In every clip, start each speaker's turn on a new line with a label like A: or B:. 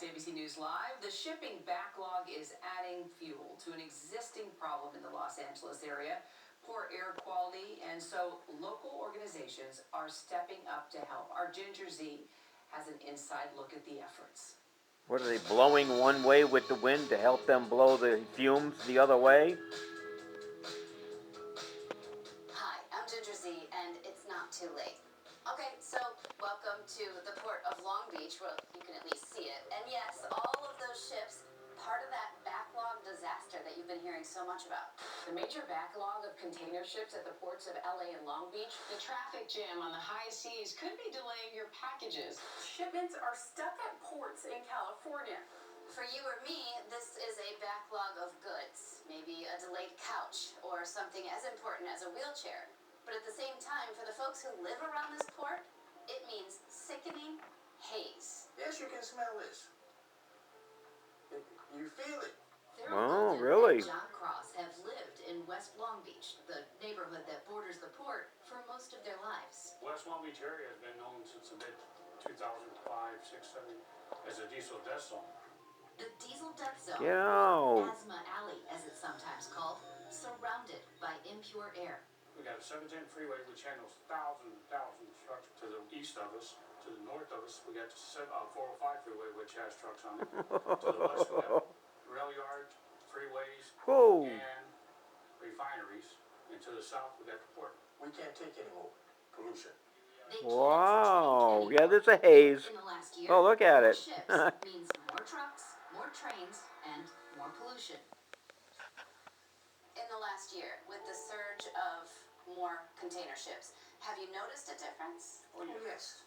A: ABC News Live. The shipping backlog is adding fuel to an existing problem in the Los Angeles area. Poor air quality, and so local organizations are stepping up to help. Our Ginger Z has an inside look at the efforts.
B: What are they blowing one way with the wind to help them blow the fumes the other way?
C: Hi, I'm Ginger Z, and it's not too late. Okay, so welcome to the port of Long Beach. Well, you can at least see it. And yes, all of those ships, part of that backlog disaster that you've been hearing so much about.
A: The major backlog of container ships at the ports of LA and Long Beach. The traffic jam on the high seas could be delaying your packages. Shipments are stuck at ports in California.
C: For you or me, this is a backlog of goods. Maybe a delayed couch or something as important as a wheelchair. But at the same time, for the folks who live around this port, it means sickening haze.
D: Yes, you can smell this. You feel it.
B: Oh, really?
C: John Cross have lived in West Long Beach, the neighborhood that borders the port, for most of their lives.
E: West Long Beach area has been known since the mid-2005, 6, 7 as a diesel death zone.
C: The diesel death zone,
B: Yo.
C: Asthma Alley as it's sometimes called, surrounded by impure air.
E: We got a 710 freeway which handles thousands and thousands of trucks to the east of us. To the north of us, we got the 405 freeway which has trucks on it. To the west, we got rail yards, freeways,
B: Whoa.
E: and refineries. And to the south, we got the port.
D: We can't take any more pollution.
B: Wow. Yeah, there's a haze.
C: In the last year,
B: Oh, look at
C: more
B: it.
C: ships means more trucks, more trains, and more pollution. In the last year, with the surge of more container ships, have you noticed a difference?
D: Oh, yes.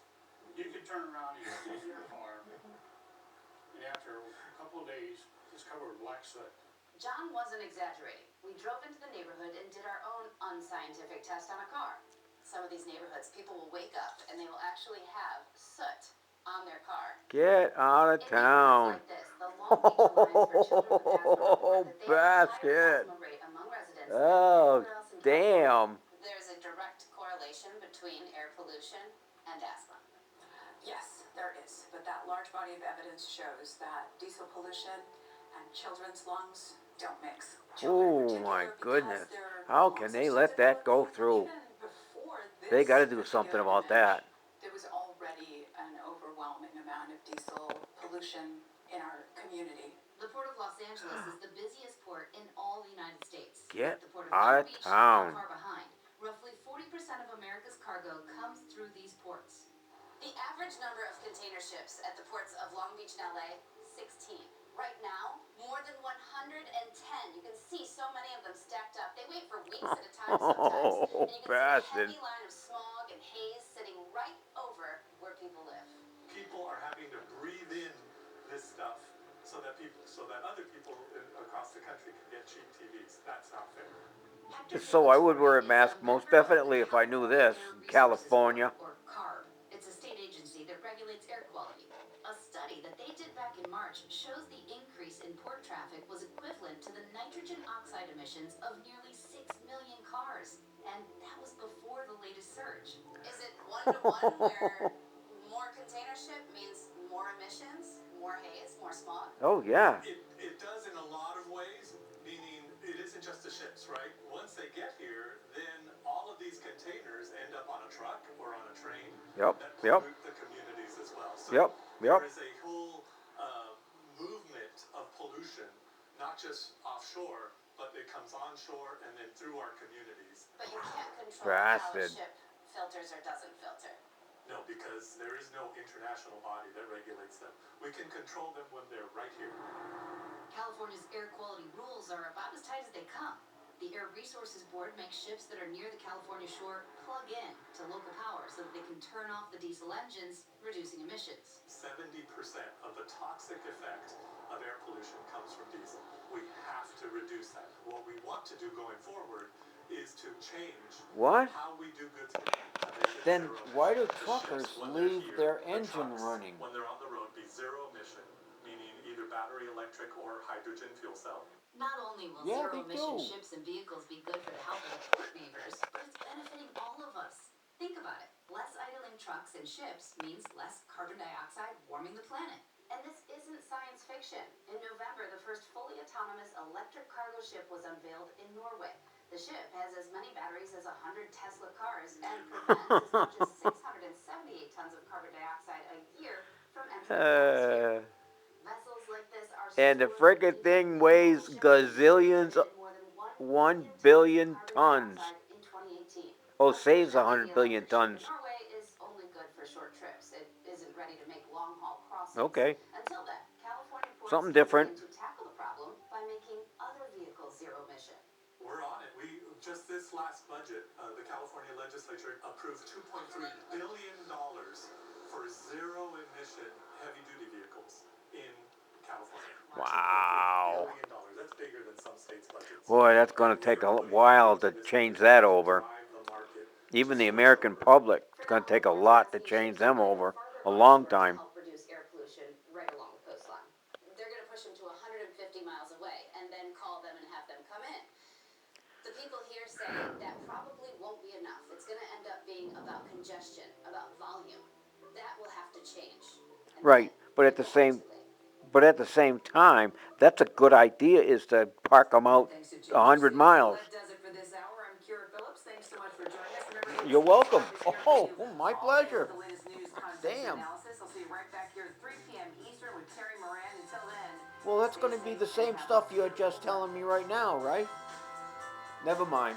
E: You can turn around and see your car, and after a couple of days, it's covered with black soot.
C: John wasn't exaggerating. We drove into the neighborhood and did our own unscientific test on a car. Some of these neighborhoods, people will wake up and they will actually have soot on their car.
B: Get out of town.
C: Like this, the Long Beach Alliance for Children with Asthma report that they have the highest asthma rate among residents than
B: Oh,
C: anywhere else in
B: damn.
C: California. There's a direct correlation between air pollution and asthma.
A: Yes, there is, but that large body of evidence shows that diesel pollution and children's lungs don't mix.
B: Oh my goodness. How can they let that go through? They got to do something about that.
A: There was already an overwhelming amount of diesel pollution in our community.
C: The Port of Los Angeles is the busiest port in all the United States.
B: Get
C: the Port of
B: out
C: Long
B: of
C: Beach
B: town.
C: Not far behind. Roughly 40% of America's cargo comes through these ports. The average number of container ships at the ports of Long Beach and LA, 16. Right now, more than 110. You can see so many of them stacked up. They wait for weeks at a time sometimes. And you can
B: bastard.
C: see a heavy line of smog and haze sitting right over where people live.
F: People are having to breathe in this stuff so that other people across the country can get cheap TVs. That's not fair.
B: So I would wear a mask most definitely if I knew this. California.
C: Or CARB. It's a state agency that regulates air quality. A study that they did back in March shows the increase in port traffic was equivalent to the nitrogen oxide emissions of nearly 6 million cars. And that was before the latest surge. Is it one-to-one where more container ship means more emissions, more haze, more smog?
B: Oh, yeah.
F: It does in a lot of ways, meaning it isn't just the ships, right? Once they get here, then all of these containers end up on a truck or on a train.
B: Yep,
F: that
B: yep.
F: pollute the communities as well. So
B: Yep.
F: there is a whole movement of pollution, not just offshore, but it comes onshore and then through our communities.
C: But you can't control
B: Bastard.
C: how a ship filters or doesn't filter.
F: No, because there is no international body that regulates them. We can control them when they're right here.
C: California's air quality rules are about as tight as they come. The Air Resources Board makes ships that are near the California shore plug in to local power so that they can turn off the diesel engines, reducing emissions.
F: 70% of the toxic effect of air pollution comes from diesel. We have to reduce that. What we want to do going forward is to change
B: What?
F: how we do goods movement.
B: Then why do
F: The
B: truckers
F: ships, when they're
B: leave
F: here,
B: their
F: the
B: engine
F: trucks,
B: running?
F: when they're on the road, be zero emission, meaning either battery electric or hydrogen fuel cell.
C: Not only will
B: Yeah, they
C: zero-emission
B: do.
C: ships and vehicles be good for the health of the port neighbors, but it's benefiting all of us. Think about it. Less idling trucks and ships means less carbon dioxide warming the planet. And this isn't science fiction. In November, the first fully autonomous electric cargo ship was unveiled in Norway. The ship has as many batteries as 100 Tesla cars and prevents as much as 678 tons of carbon dioxide a year from entering the atmosphere.
B: Uh,
C: Vessels like this are
B: and the
C: sources of
B: frickin' thing
C: decarbonizable
B: weighs
C: shipping and
B: gazillions,
C: emitted more than 1
B: 1
C: billion tons of
B: billion
C: carbon
B: tons.
C: dioxide in 2018.
B: Oh,
C: Of course,
B: saves
C: having
B: 100
C: the
B: billion
C: electric ship in
B: tons.
C: Norway is only good for short trips. It isn't ready to make long-haul crossings.
B: Okay,
C: Until then, California ports
B: something
C: are
B: different.
C: working to tackle the problem by making other vehicles zero-emission.
F: We're on it. We just this last budget, the California legislature approved $2.3 billion for zero-emission heavy-duty vehicles in California.
B: Wow.
F: $2.3 billion. That's bigger than some states' budgets.
B: Boy, that's
F: And
B: going to
F: we
B: take
F: are
B: a
F: putting money
B: while
F: into
B: to
F: this
B: change
F: industry
B: that
F: to
B: over.
F: drive the market to
B: Even the
F: switch
B: American
F: over.
B: public, it's
C: For
B: going
C: now,
B: to take a
C: the
B: lot to
C: forecasting
B: change
C: ships are
B: them
C: heading
B: over.
C: farther
B: A long
C: offshore to
B: time.
C: help reduce air pollution right along the coastline. They're going to push them to 150 miles away and then call them and have them come in. The people here say that probably won't be enough. It's going to end up being about congestion, about volume. That will have to change. And
B: Right,
C: then
B: but
C: it will be too late.
B: at the same time, that's a good idea is to park them out
A: Thanks to
B: 100
A: James. Well,
B: miles.
A: that does it for this hour. I'm Kira Phillips. Thanks so much for joining us. Remember, hit
B: You're
A: subscribe
B: welcome.
A: is here for you
B: My
A: all day
B: pleasure.
A: with the latest news, context, and
B: Damn.
A: analysis. I'll see you right back here at 3 p.m. Eastern with Terry Moran. Until then,
B: Well, that's
A: stay
B: going to be
A: safe
B: the
A: and
B: same
A: have a
B: stuff you're just
A: wonderful
B: telling me
A: Monday.
B: right now, right? Never mind.